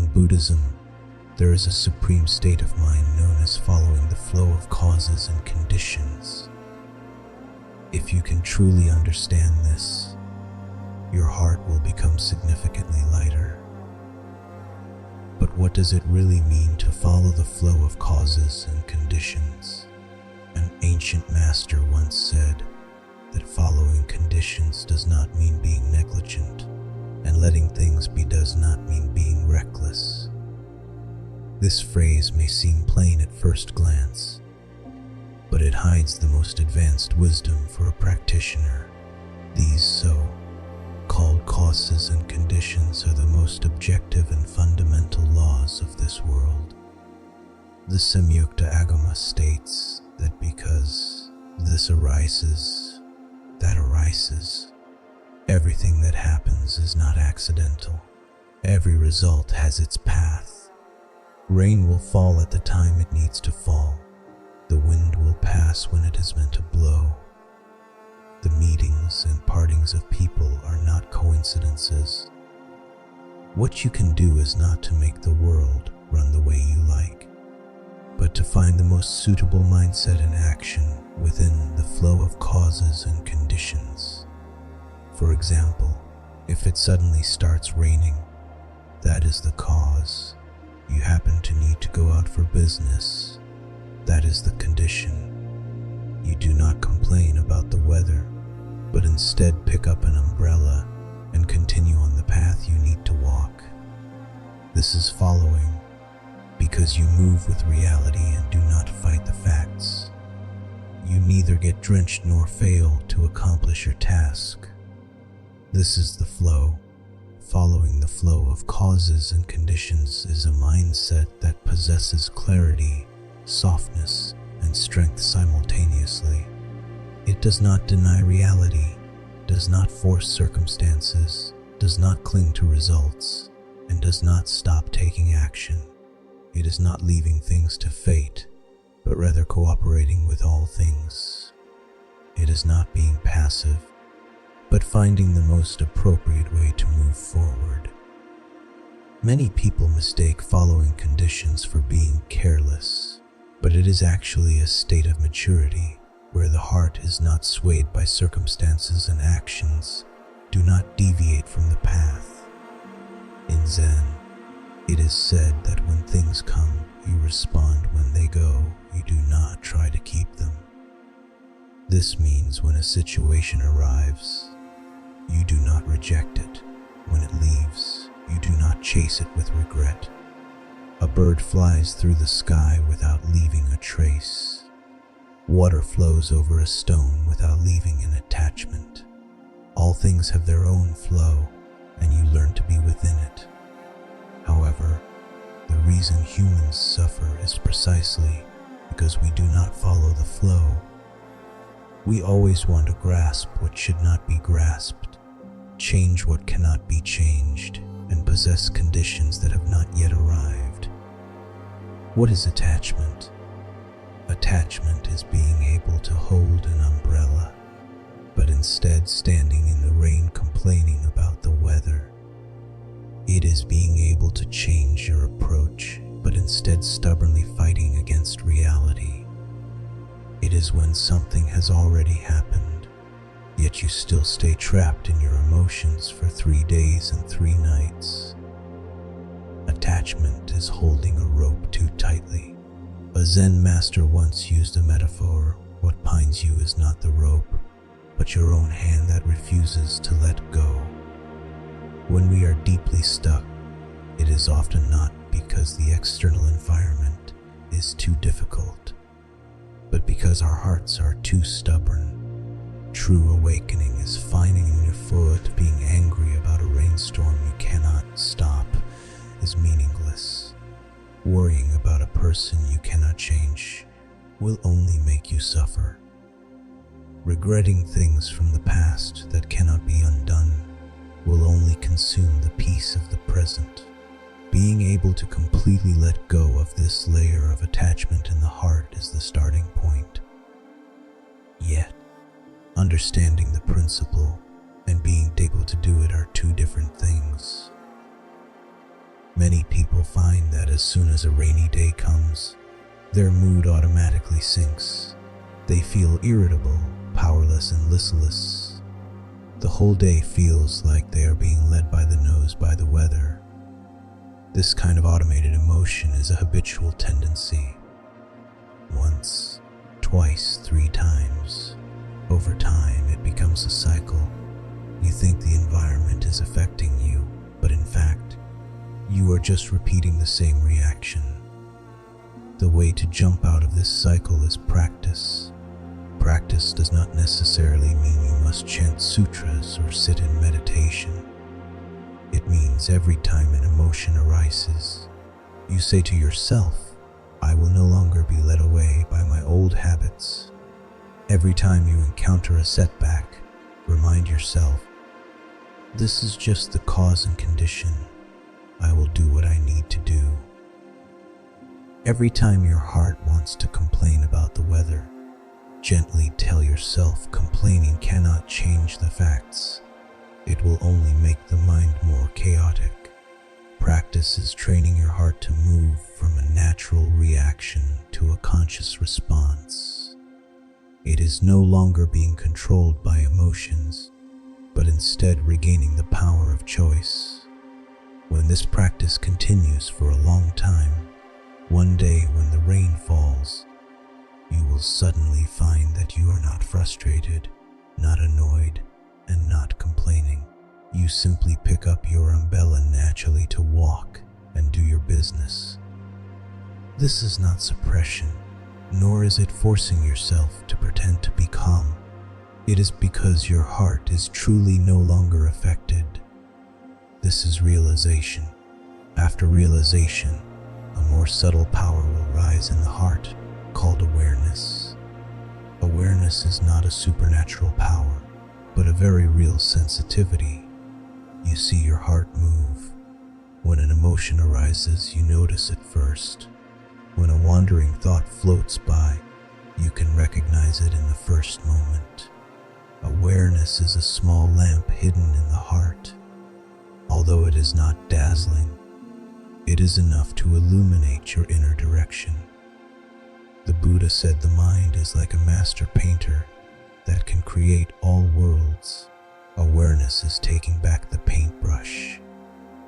In Buddhism, there is a supreme state of mind known as following the flow of causes and conditions. If you can truly understand this, your heart will become significantly lighter. But what does it really mean to follow the flow of causes and conditions? An ancient master once said that following conditions does not mean being negligent, and letting things be does not mean being reckless. This phrase may seem plain at first glance, but it hides the most advanced wisdom for a practitioner. These so-called causes and conditions are the most objective and fundamental laws of this world. The Samyukta Agama states that because this arises, that arises. Everything that happens is not accidental. Every result has its path. Rain will fall at the time it needs to fall. The wind will pass when it is meant to blow. The meetings and partings of people are not coincidences. What you can do is not to make the world run the way you like, but to find the most suitable mindset and action within the flow of causes and conditions. For example, if it suddenly starts raining, that is the cause. You happen to need to go out for business. That is the condition. You do not complain about the weather, but instead pick up an umbrella and continue on the path you need to walk. This is following, because you move with reality and do not fight the facts. You neither get drenched nor fail to accomplish your task. This is the flow. Following the flow of causes and conditions is a mindset that possesses clarity, softness, and strength simultaneously. It does not deny reality, does not force circumstances, does not cling to results, and does not stop taking action. It is not leaving things to fate, but rather cooperating with all things. It is not being passive, but finding the most appropriate way to move forward. Many people mistake following conditions for being careless, but it is actually a state of maturity where the heart is not swayed by circumstances and actions. Do not deviate from the path. In Zen, it is said that when things come, you respond. When they go, you do not try to keep them. This means when a situation arrives, you do not reject it. When it leaves, you do not chase it with regret. A bird flies through the sky without leaving a trace. Water flows over a stone without leaving an attachment. All things have their own flow, and you learn to be within it. However, the reason humans suffer is precisely because we do not follow the flow. We always want to grasp what should not be grasped, change what cannot be changed, and possess conditions that have not yet arrived. What is attachment? Attachment is being able to hold an umbrella, but instead standing in the rain complaining about the weather. It is being able to change your approach, but instead stubbornly fighting against reality. It is when something has already happened, yet you still stay trapped in your emotions for 3 days and 3 nights. Attachment is holding a rope too tightly. A Zen master once used a metaphor: what binds you is not the rope, but your own hand that refuses to let go. When we are deeply stuck, it is often not because the external environment is too difficult, but because our hearts are too stubborn. True awakening is finding your foot. Being angry about a rainstorm you cannot stop is meaningless. Worrying about a person you cannot change will only make you suffer. Regretting things from the past that cannot be undone will only consume the peace of the present. Being able to completely let go of this layer of attachment in the heart is the starting point. Yet, understanding the principle and being able to do it are two different things. Many people find that as soon as a rainy day comes, their mood automatically sinks. They feel irritable, powerless, and listless. The whole day feels like they are being led by the nose by the weather. This kind of automated emotion is a habitual tendency. Once, twice, 3 times. Over time, it becomes a cycle. You think the environment is affecting you, but in fact, you are just repeating the same reaction. The way to jump out of this cycle is practice. Practice does not necessarily mean you must chant sutras or sit in meditation. It means every time an emotion arises, you say to yourself, "I will no longer be led away by my old habits." Every time you encounter a setback, remind yourself, "This is just the cause and condition. I will do what I need to do." Every time your heart wants to complain about the weather, gently tell yourself complaining cannot change the facts. It will only make the mind more chaotic. Practice is training your heart to move from a natural reaction to a conscious response. It is no longer being controlled by emotions, but instead regaining the power of choice. When this practice continues for a long time, one day when the rain falls, you will suddenly find that you are not frustrated, not annoyed, and not complaining. You simply pick up your umbrella naturally to walk and do your business. This is not suppression, nor is it forcing yourself to pretend to be calm. It is because your heart is truly no longer affected. This is realization. After realization, a more subtle power will rise in the heart, called awareness. Awareness is not a supernatural power, but a very real sensitivity. You see your heart move. When an emotion arises, you notice it first. When a wandering thought floats by, you can recognize it in the first moment. Awareness is a small lamp hidden in the heart. Although it is not dazzling, it is enough to illuminate your inner direction. The Buddha said the mind is like a master painter that can create all worlds. Awareness is taking back the paintbrush.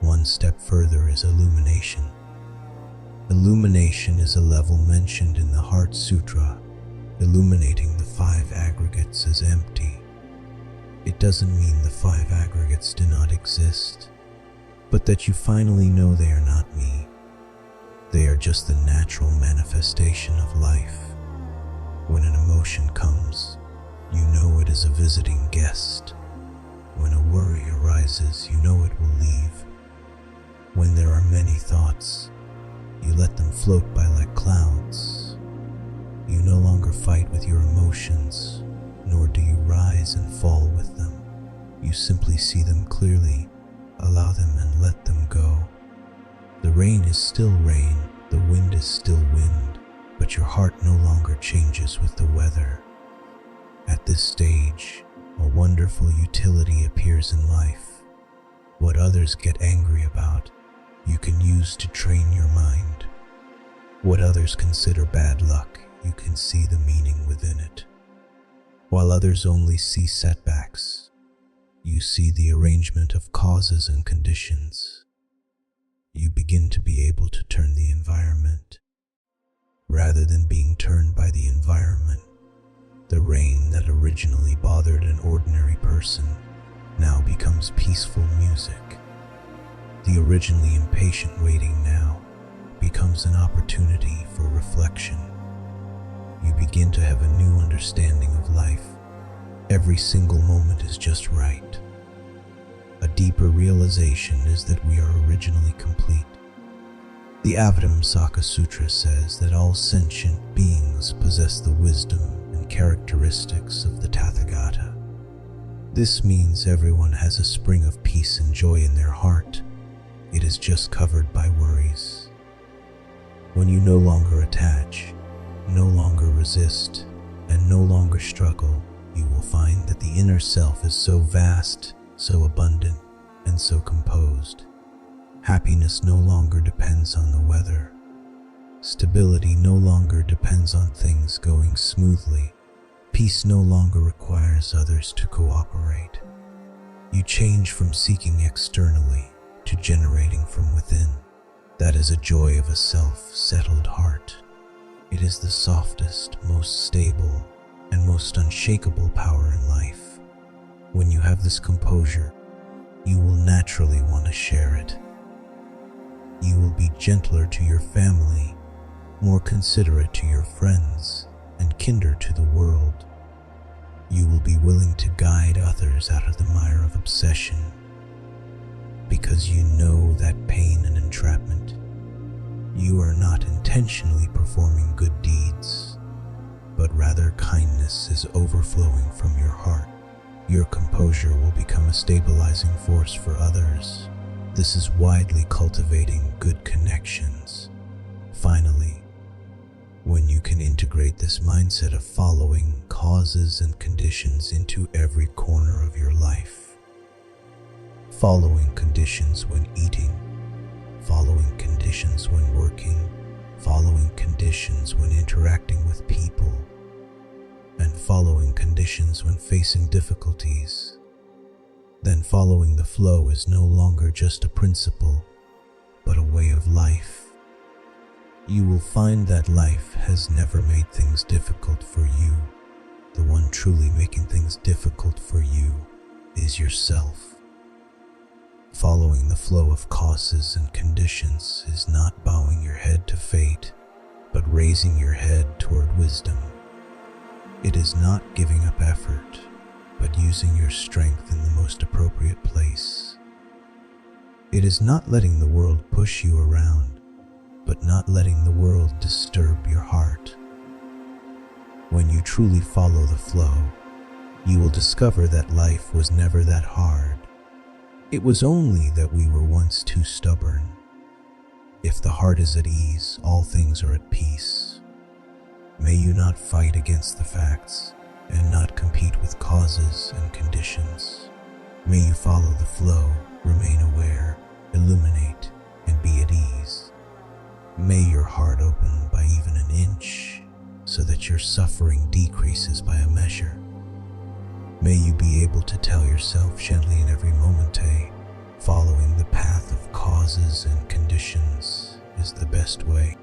One step further is illumination. Illumination is a level mentioned in the Heart Sutra, illuminating the 5 aggregates as empty. It doesn't mean the 5 aggregates do not exist, but that you finally know they are not me. They are just the natural manifestation of life. When an emotion comes, you know it is a visiting guest. When a worry arises, you know it will leave. When there are many thoughts, you let them float by like clouds. You no longer fight with your emotions, nor do you rise and fall with them. You simply see them clearly, allow them and let them go. The rain is still rain, the wind is still wind, but your heart no longer changes with the weather. At this stage, a wonderful utility appears in life. What others get angry about, you can use to train your mind. What others consider bad luck, you can see the meaning within it. While others only see setbacks, you see the arrangement of causes and conditions. You begin to be able to turn the environment, rather than being turned by the environment. The rain that originally bothered an ordinary person now becomes peaceful music. The originally impatient waiting now becomes an opportunity for reflection. You begin to have a new understanding of life. Every single moment is just right. A deeper realization is that we are originally complete. The Avatamsaka Sutra says that all sentient beings possess the wisdom and characteristics of the Tathagata. This means everyone has a spring of peace and joy in their heart. It is just covered by worries. When you no longer attach, no longer resist, and no longer struggle, you will find that the inner self is so vast, so abundant, and so composed. Happiness no longer depends on the weather. Stability no longer depends on things going smoothly. Peace no longer requires others to cooperate. You change from seeking externally to generating from within. That is a joy of a self-settled heart. It is the softest, most stable, and most unshakable power in life. When you have this composure, you will naturally want to share it. You will be gentler to your family, more considerate to your friends, and kinder to the world. You will be willing to guide others out of the mire of obsession, because you know that pain and entrapment. You are not intentionally performing good deeds, but rather kindness is overflowing from your heart. Your composure will become a stabilizing force for others. This is widely cultivating good connections. Finally, when you can integrate this mindset of following causes and conditions into every corner of your life, following conditions when eating, following conditions when working, following conditions when interacting with people, and following conditions when facing difficulties, then following the flow is no longer just a principle, but a way of life. You will find that life has never made things difficult for you. The one truly making things difficult for you is yourself. Following the flow of causes and conditions is not bowing your head to fate, but raising your head toward wisdom. It is not giving up effort, but using your strength in the most appropriate place. It is not letting the world push you around, but not letting the world disturb your heart. When you truly follow the flow, you will discover that life was never that hard. It was only that we were once too stubborn. If the heart is at ease, all things are at peace. May you not fight against the facts and not compete with causes and conditions. May you follow the flow, remain aware, illuminate, and be at ease. May your heart open by even an inch, so that your suffering decreases by a measure. May you be able to tell yourself gently in every moment, following the path of causes and conditions is the best way.